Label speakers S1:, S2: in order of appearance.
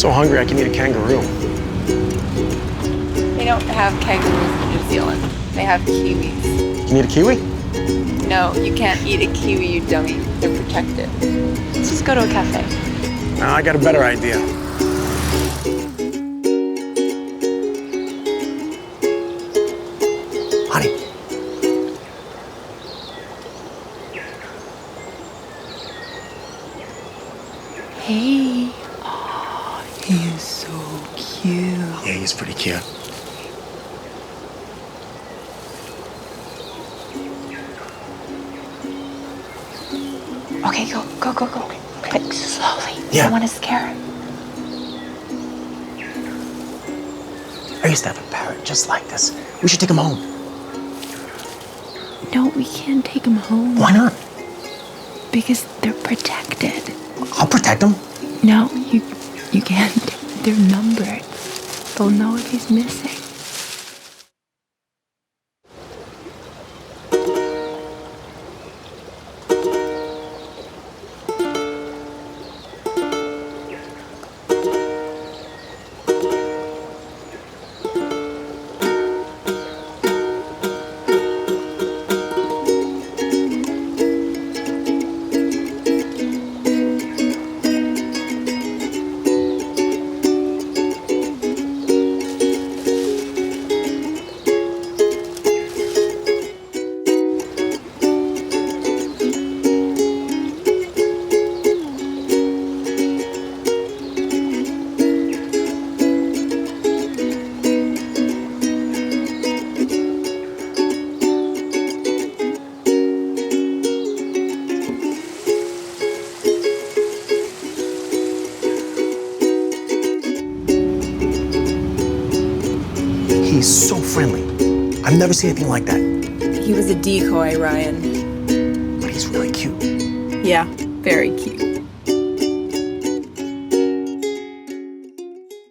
S1: so hungry I can eat a kangaroo.
S2: They don't have kangaroos in New Zealand. They have kiwis.
S1: Can you eat a kiwi?
S2: No, you can't eat a kiwi, you dummy. They're protected. Let's just go to a cafe.
S1: No, I got a better idea. Honey.
S2: Hey. Oh, he is so cute.
S1: Yeah, he's pretty cute.
S2: Okay, go. But slowly.
S1: Yeah.
S2: I don't want to scare him.
S1: I used to have a parrot just like this. We should take him home.
S2: No, we can't take him home.
S1: Why not?
S2: Because they're protected.
S1: I'll protect him.
S2: No, you can't. They're numbered. They'll know if he's missing.
S1: He's so friendly. I've never seen anything like that.
S2: He was a decoy, Ryan.
S1: But he's really cute.
S2: Yeah, very cute.